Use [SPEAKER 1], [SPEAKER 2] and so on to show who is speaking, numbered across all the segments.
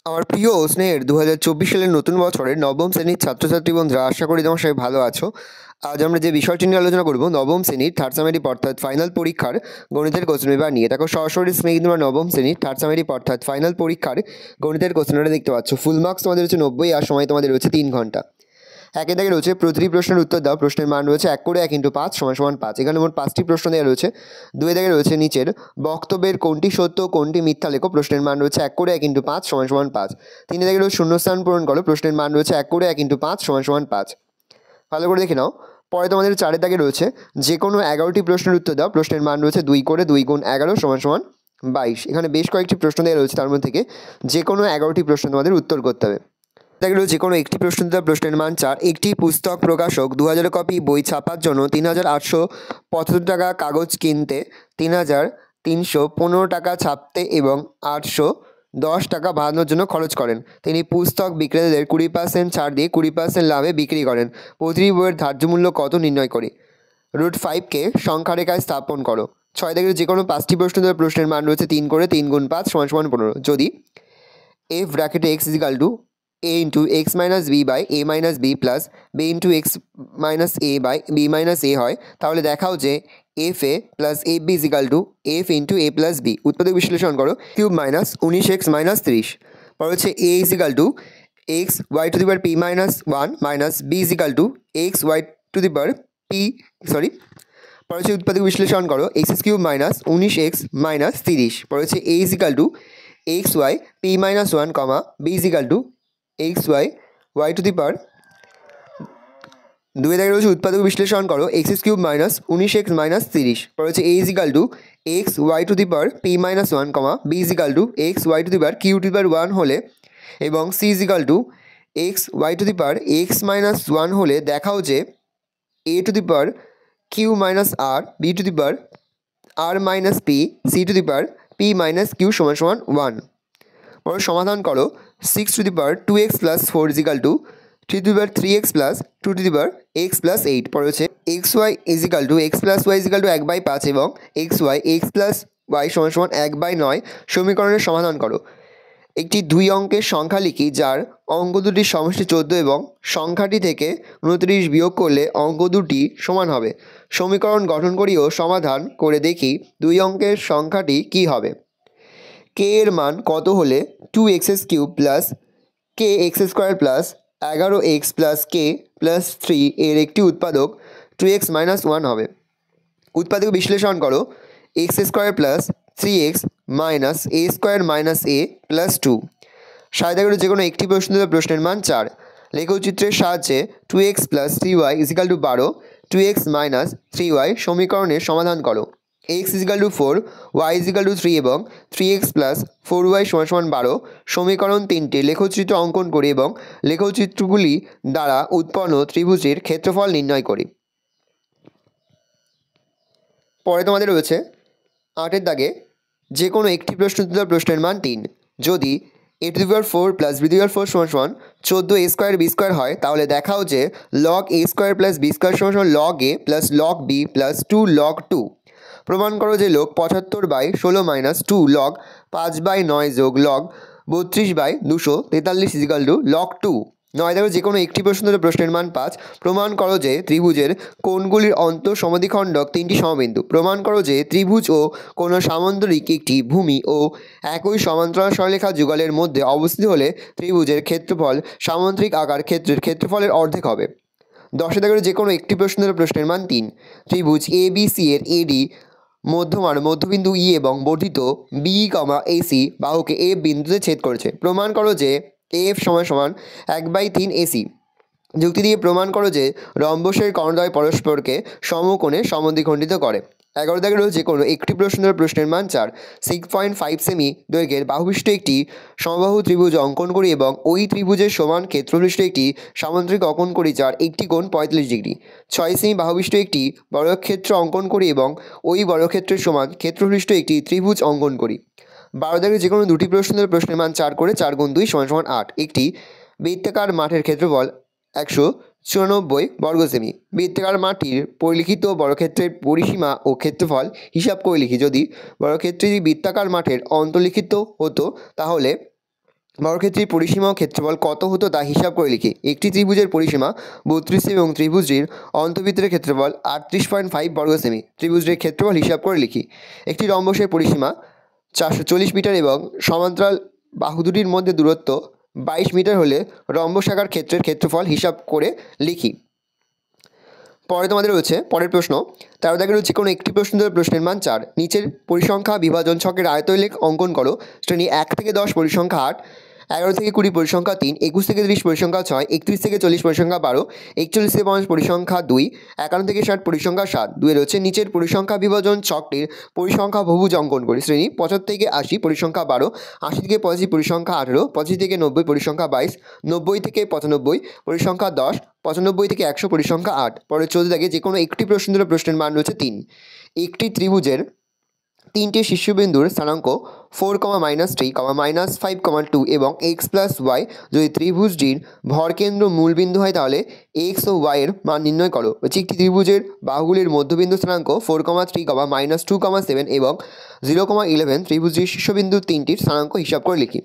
[SPEAKER 1] আমার প্রিয় ও স্নেহের 2024 সালের নতুন বছরের নবম শ্রেণীর ছাত্রছাত্রী বন্ধুরা, আশা করি তোমার সবাই ভালো আছো। আজ আমরা যে বিষয়টি নিয়ে আলোচনা করব নবম শ্রেণীর থার্ড সামেটিভ অর্থাৎ ফাইনাল পরীক্ষার গণিতের কোশ্চেন পেপার নিয়ে। দেখো সরাসরি স্ক্রিনে কিন্তু তোমরা নবম শ্রেণীর থার্ড সামেটিভ অর্থাৎ ফাইনাল পরীক্ষার গণিতের কোশ্চেনটা দেখতে পাচ্ছ। ফুল মার্কস তোমাদের হচ্ছে 90 আর সময় তোমাদের রয়েছে 3 ঘন্টা। একে দাগে রয়েছে প্রতিটি প্রশ্নের উত্তর দাও। প্রশ্নের মান রয়েছে 1 করে 1 × 5 = 5। এখানে মোট 5টি প্রশ্ন দেওয়া রয়েছে। 2 দাগে রয়েছে নিচের বক্তব্যের কোনটি সত্য কোনটি মিথ্যা লেখো। প্রশ্নের মান রয়েছে 1 করে 1 × 5 = 5। 3 দাগে রয়েছে শূন্যস্থান পূরণ করো। প্রশ্নের মান রয়েছে 1 করে 1 × 5 = 5। ভালো করে দেখে নাও। পরে তোমাদের 4 দাগে রয়েছে যে কোনো 11টি প্রশ্নের উত্তর দাও। প্রশ্নের মান রয়েছে 2 করে 2 × 11 = 22। এখানে বেশ কয়েকটি প্রশ্ন দেওয়া রয়েছে, তার মধ্যে থেকে যে কোনো 11টি প্রশ্ন তোমাদের উত্তর করতে হবে। দেখলো যে কোনো একটি প্রশ্ন দেওয়া। প্রশ্নের মান 4। একটি পুস্তক প্রকাশক 2000 কপি বই ছাপার জন্য 3875 টাকা কাগজ কিনতে, 3315 টাকা ছাপতে এবং 810 টাকা বানানোর জন্য খরচ করেন। তিনি পুস্তক বিক্রেতাদের 20% ছাড় দিয়ে 20% লাভে বিক্রি করেন। প্রতিটি বইয়ের ধার্য মূল্য কত নির্ণয় করে। √5কে সংখ্যা রেখায় স্থাপন করো। 6 থেকে যে কোনো 5টি প্রশ্ন দেওয়া। প্রশ্নের মান রয়েছে 3 করে 3 × 5 = 15। যদি f ব্র্যাকেটে x = a × x - b by a - b plus b × x - a by b - a হয়, তাহলে দেখাও যে f a plus f b = f × a plus b। উৎপাদক বিশ্লেষণ করো। Cube minus 19x - 30। পর হচ্ছে a = x y⁴ p - 1 minus b = x y⁴ p পর হচ্ছে উৎপাদক বিশ্লেষণ করো। x³ - 19x - 30। পর হচ্ছে a = xy p - 1, b = xy y⁴। 2 দাগে রয়েছে উৎপাদক বিশ্লেষণ করো। x³ - 19x - 30। পর হচ্ছে a = xy⁴ p - 1, b = xy⁴ q⁴ 1 হলে এবং c = xy⁴ x - 1 হলে দেখাও যে a⁴ q - r, b⁴ r - p, c⁴ p - q = 1। পর সমাধান করো। 6⁴2x + 4 = 3⁴3x + 2⁴x + 8। পর হচ্ছে xy = x + y = 1/5 এবং xy x + y = 1/9 সমীকরণের সমাধান করো। একটি 2 অঙ্কের সংখ্যা লিখি যার অঙ্ক দুটির সমষ্টি 14 এবং সংখ্যাটি থেকে 29 বিয়োগ করলে অঙ্ক দুটি সমান হবে। সমীকরণ গঠন করি ও সমাধান করে দেখি 2 অঙ্কের সংখ্যাটি কী হবে। k এর মান কত হলে 2x³ + kx² + 11x + k + 3 এর একটি উৎপাদক 2x - 1 হবে। উৎপাদক বিশ্লেষণ করো। x² + 3x - a² - a + 2। 7 দাগের যে কোনো একটি প্রশ্ন দেওয়া। প্রশ্নের মান 4। লেখচিত্রের সাহায্যে 2x + 3y = 12, 2x - 3y সমীকরণের সমাধান করো। x = 4, y = 3 এবং 3x + 4y = 12 সমীকরণ 3টি লেখচিত্র অঙ্কন করি এবং লেখচিত্রগুলি দ্বারা উৎপন্ন ত্রিভুজের ক্ষেত্রফল নির্ণয় করি। পরে তোমাদের রয়েছে 8 দাগে যে কোনো একটি প্রশ্ন দেওয়া। প্রশ্নের মান 3। যদি a⁴ + b⁴ = 14a² b² হয়, তাহলে দেখাও যে log a² + b² = log a + log b + 2 log 2। প্রমাণ করো যে log 75/16 - 2 log 5/9 + log 32/243 = log 2। 9 দাগে যে কোনো একটি প্রশ্ন দেওয়া। প্রশ্নের মান 5। প্রমাণ করো যে ত্রিভুজের কোণগুলির অন্তঃসমদ্বিখণ্ডক 3টি সমবিন্দু। প্রমাণ করো যে ত্রিভুজ ও কোনো সামান্তরিক একটি ভূমি ও একই সমান্তরাল সরলরেখা যুগলের মধ্যে অবস্থিত হলে ত্রিভুজের ক্ষেত্রফল সামান্তরিক আকার ক্ষেত্রের ক্ষেত্রফলের অর্ধেক হবে। 10 দাগের যে কোনো একটি প্রশ্ন দেওয়া। প্রশ্নের মান 3। ত্রিভুজ ABC এর AD মধ্যমান মধ্যবিন্দু E এবং বর্ধিত BE, AC বাহুকে F বিন্দুতে ছেদ করেছে। প্রমাণ করো যে AF = 1/3 AC। যুক্তি দিয়ে প্রমাণ করো যে রম্বসের কর্ণদ্বয় পরস্পরকে সমকোণে সমদ্বিখণ্ডিত করে। 11 দাগের যে কোনো একটি প্রশ্ন দেওয়া। প্রশ্নের মান 4। 6.5 সেমি দৈর্ঘ্যের বাহুবিশিষ্ট একটি সমবাহু ত্রিভুজ অঙ্কন করি এবং ওই ত্রিভুজের সমান ক্ষেত্রবিশিষ্ট একটি সামান্তরিক অঙ্কন করি যার একটি কোণ 45 ডিগ্রি। 6 সেমি বাহুবিশিষ্ট একটি বর্গক্ষেত্র অঙ্কন করি এবং ওই বর্গক্ষেত্রের সমান ক্ষেত্রবিশিষ্ট একটি ত্রিভুজ অঙ্কন করি। 12 দাগের যে কোনো দুটি প্রশ্ন দেওয়া। প্রশ্নের মান 4 করে 4 × 2 = 8। একটি বৃত্তাকার মাঠের ক্ষেত্রফল 194 বর্গ সেমি। বৃত্তাকার মাঠটির পরিলিখিত বর্গক্ষেত্রের পরিসীমা ও ক্ষেত্রফল হিসাব করে লিখি। যদি বর্গক্ষেত্রটি বৃত্তাকার মাঠের অন্তর্লিখিত হতো তাহলে বর্গক্ষেত্রের পরিসীমা ও ক্ষেত্রফল কত হতো তা হিসাব করে লিখি। একটি ত্রিভুজের পরিসীমা 32 সেমি এবং ত্রিভুজটির অন্তর্বৃত্তের ক্ষেত্রফল 38.5 বর্গ সেমি। ত্রিভুজটির ক্ষেত্রফল হিসাব করে লিখি। একটি রম্বসের পরিসীমা 440 মিটার এবং সমান্তরাল বাহু দুটির মধ্যে দূরত্ব 22 মিটার হলে রম্বসাকার ক্ষেত্রের ক্ষেত্রফল হিসাব করে লিখি। পরে তোমাদের রয়েছে পরের প্রশ্ন 13 দাগে রয়েছে কোনো একটি প্রশ্ন ধরে প্রশ্নের মান 4। নিচের পরিসংখ্যা বিভাজন ছকের আয়তলেখ অঙ্কন করো। শ্রেণী 1 থেকে 10 পরিসংখ্যা 8, 11 থেকে 20 পরিসংখ্যা 3, 21 থেকে 30 পরিসংখ্যা 6, 31 থেকে 40 পরিসংখ্যা 12, 41 থেকে 50 পরিসংখ্যা 2, 51 থেকে 60 পরিসংখ্যা 7। 2 রয়েছে নিচের পরিসংখ্যা বিভাজন ছকটির পরিসংখ্যা বহুভুজ অঙ্কন করি। শ্রেণী 75 থেকে 80 পরিসংখ্যা 12, 80 থেকে 85 পরিসংখ্যা 18, 85 থেকে 90 পরিসংখ্যা 22, 90 থেকে 95 পরিসংখ্যা 10, 95 থেকে 100 পরিসংখ্যা 8। পরে 14 দাগে যে কোনো একটি প্রশ্ন ধরে প্রশ্নের মান রয়েছে 3। একটি ত্রিভুজের 3টে শীর্ষবিন্দুর স্থানাঙ্ক 4, -3, -5, 2 এবং x+y যদি ত্রিভুজটির ভরকেন্দ্র মূলবিন্দু হয় তাহলে x ও y এর মান নির্ণয় করো। হচ্ছে একটি ত্রিভুজের বাহুগুলির মধ্যবিন্দু স্থানাঙ্ক 4, 3, -2, 7 এবং 0, 11 ত্রিভুজটির শীর্ষবিন্দু 3টির স্থানাঙ্ক হিসাব করে লিখি।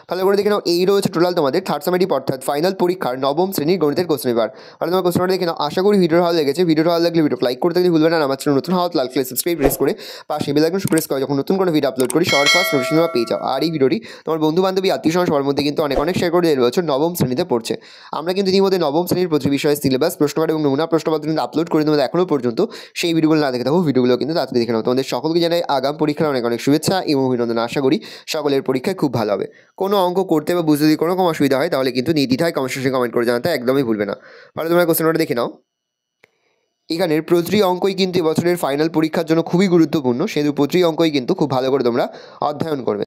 [SPEAKER 1] ভালো করে দেখে নাও, এই রয়েছে টোটাল তোমাদের থার্ড সামেটিভ অর্থাৎ ফাইনাল পরীক্ষার নবম শ্রেণীর গণিতের কোশ্চেন পেপার। আর তোমার কোশ্চেনটা দেখে নাও। আশা করি ভিডিও ভালো লেগেছে। ভিডিও ভালো লাগলে ভিডিও লাইক করতে ভুলবে না। আমার চ্যানেল নতুন হওয়া লাল কালার সাবস্ক্রাইব প্রেস করে পাশে বেল আইকন প্রেস করে যখন নতুন কোনো ভিডিও আপলোড করি সবার ফার্স্ট নোটিফিকেশন পেয়ে যাও। আর এই ভিডিওটি তোমার বন্ধু বান্ধবী আত্মীয় স্বজন সবার মধ্যে কিন্তু অনেক শেয়ার করে দেওয়া হচ্ছে। নবম শ্রেণীতে পড়ছে। আমরা কিন্তু ইতিমধ্যে নবম শ্রেণীর প্রতি বিষয়ের সিলেবাস, প্রশ্নপত্র এবং নমুনা প্রশ্নপত্র কিন্তু আপলোড করে তোমাদের এখনও পর্যন্ত সেই ভিডিওগুলো না দেখে থাকো, ভিডিওগুলো কিন্তু তাড়াতাড়ি দেখে নাও। তোমাদের সকলকে জানাই আগাম পরীক্ষার অনেক শুভেচ্ছা এবং অভিনন্দন। আশা করি সকলের পরীক্ষায় খুব ভালো হবে। কোনো অঙ্ক করতে বা বুঝতে যদি কোনো অসুবিধা হয় তাহলে কিন্তু নির্দ্বিধায় কমেন্ট সেকশনে কমেন্ট করে জানাতে একদমই ভুলবে না। ভালো, তোমরা কোশ্চেনটা দেখে নাও। এখানের প্রতিটি অঙ্কই কিন্তু এবছরের ফাইনাল পরীক্ষার জন্য খুবই গুরুত্বপূর্ণ। সেহেতু প্রতিটি অঙ্কই কিন্তু খুব ভালো করে তোমরা অধ্যয়ন করবে।